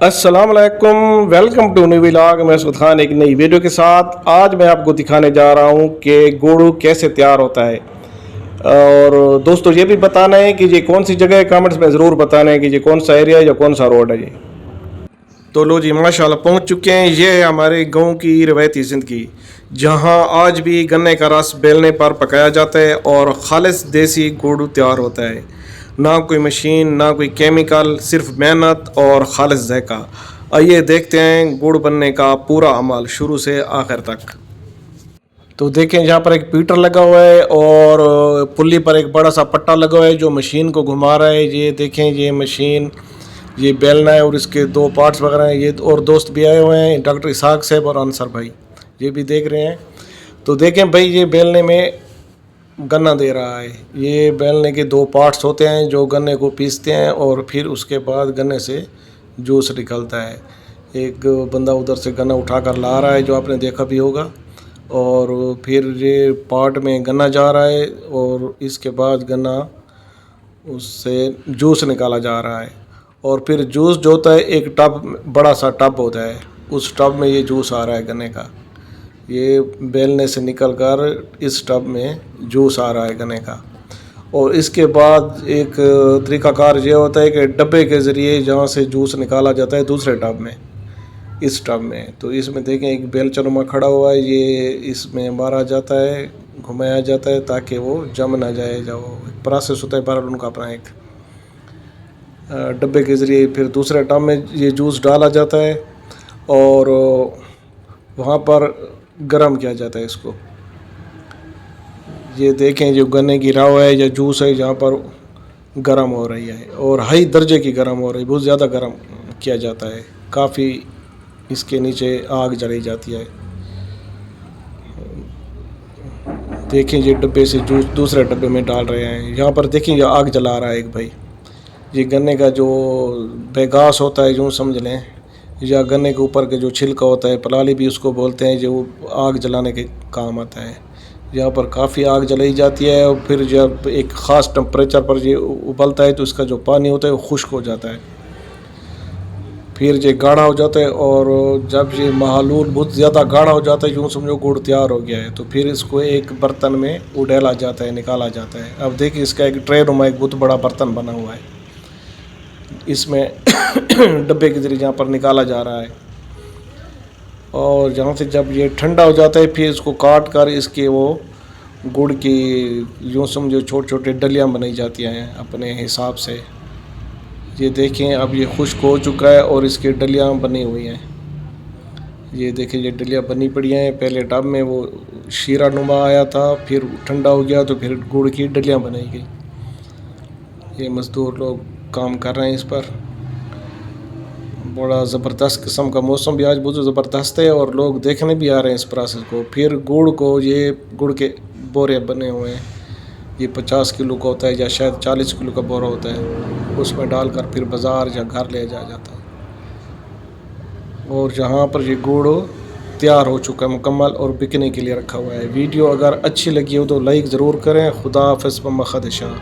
अस्सलामुअलैकुम, welcome to new vlog. मैं सुद खान एक नई वीडियो के साथ। आज मैं आपको दिखाने जा रहा हूँ कि गुड़ कैसे तैयार होता है। और दोस्तों ये भी बताना है कि ये कौन सी जगह है, कमेंट्स में ज़रूर बताना है कि ये कौन सा एरिया है या कौन सा रोड है ये। तो लो जी, माशाल्लाह पहुँच चुके हैं। ये है हमारे गाँव की रवायती ज़िंदगी, जहाँ आज भी गन्ने का रस बेलने पर पकाया जाता है और खालिस देसी गुड़ तैयार होता है। ना कोई मशीन, ना कोई केमिकल, सिर्फ मेहनत और खालिस जायका। आइए देखते हैं गुड़ बनने का पूरा अमल शुरू से आखिर तक। तो देखें, यहाँ पर एक पीटर लगा हुआ है और पुल्ली पर एक बड़ा सा पट्टा लगा हुआ है जो मशीन को घुमा रहा है। ये देखें, ये मशीन, ये बेलना है और इसके दो पार्ट्स वगैरह हैं। ये और दोस्त भी आए हुए हैं, डॉक्टर इसाक साहब और अनसर भाई, ये भी देख रहे हैं। तो देखें भाई, ये बेलने में गन्ना दे रहा है। ये बेलने के दो पार्ट्स होते हैं जो गन्ने को पीसते हैं और फिर उसके बाद गन्ने से जूस निकलता है। एक बंदा उधर से गन्ना उठा कर ला रहा है, जो आपने देखा भी होगा। और फिर ये पार्ट में गन्ना जा रहा है और इसके बाद गन्ना, उससे जूस निकाला जा रहा है। और फिर जूस जो होता है, एक टब, बड़ा सा टब होता है, उस टब में ये जूस आ रहा है गन्ने का। ये बेलने से निकल कर इस टब में जूस आ रहा है गन्ने का। और इसके बाद एक तरीक़ाकार ये होता है कि डब्बे के ज़रिए जहाँ से जूस निकाला जाता है दूसरे टब में, इस टब में। तो इसमें देखें, एक बेलचनुमा खड़ा हुआ है, ये इसमें मारा जाता है, घुमाया जाता है ताकि वो जम ना जाए। जो प्रोसेस होता है बहरहाल उनका अपना एक। डब्बे के ज़रिए फिर दूसरे टब में ये जूस डाला जाता है और वहाँ पर गर्म किया जाता है इसको। ये देखें, जो गन्ने की राव है या जूस है, जहाँ पर गर्म हो रही है और हाई दर्जे की गर्म हो रही है, बहुत ज़्यादा गर्म किया जाता है। काफ़ी इसके नीचे आग जलाई जाती है। देखें, ये डब्बे से जूस दूसरे डब्बे में डाल रहे हैं। यहाँ पर देखें, ये आग जला रहा है एक भाई। ये गन्ने का जो बेगास होता है, यूँ समझ लें, या गन्ने के ऊपर के जो छिलका होता है, पलाली भी उसको बोलते हैं, जो आग जलाने के काम आता है। यहाँ पर काफ़ी आग जलाई जाती है और फिर जब एक ख़ास टेम्परेचर पर ये उबलता है तो इसका जो पानी होता है वो खुश्क हो जाता है। फिर ये गाढ़ा हो जाता है और जब ये महालूल बहुत ज़्यादा गाढ़ा हो जाता है, यूँ समझो गुड़ तैयार हो गया है, तो फिर इसको एक बर्तन में उड़ेला जाता है, निकाला जाता है। अब देखिए, इसका एक ट्रे नुमा एक बहुत बड़ा बर्तन बना हुआ है, इसमें डब्बे के ज़रिए यहाँ पर निकाला जा रहा है। और जहाँ से जब ये ठंडा हो जाता है, फिर इसको काट कर इसके वो गुड़ की, यूँ समझो, छोटे छोटे डलियाँ बनाई जाती हैं अपने हिसाब से। ये देखें, अब ये खुश्क हो चुका है और इसकी डलियाँ बनी हुई हैं। ये देखें, ये डलियाँ बनी पड़ी हैं। पहले टब में वो शीरा नुमा आया था, फिर ठंडा हो गया तो फिर गुड़ की डलियाँ बनाई गई। ये मज़दूर लोग काम कर रहे हैं इस पर। बड़ा ज़बरदस्त किस्म का मौसम भी आज बहुत ज़बरदस्त है और लोग देखने भी आ रहे हैं इस प्रोसेस को। फिर गुड़ को, ये गुड़ के बोरे बने हुए हैं, ये 50 किलो का होता है या शायद 40 किलो का बोरा होता है, उसमें डालकर फिर बाज़ार या घर ले जाया जाता है। और जहाँ पर ये गुड़ तैयार हो चुका है मुकम्मल और बिकने के लिए रखा हुआ है। वीडियो अगर अच्छी लगी हो तो लाइक ज़रूर करें। खुदा हाफ़िज़ व ख़ुदा।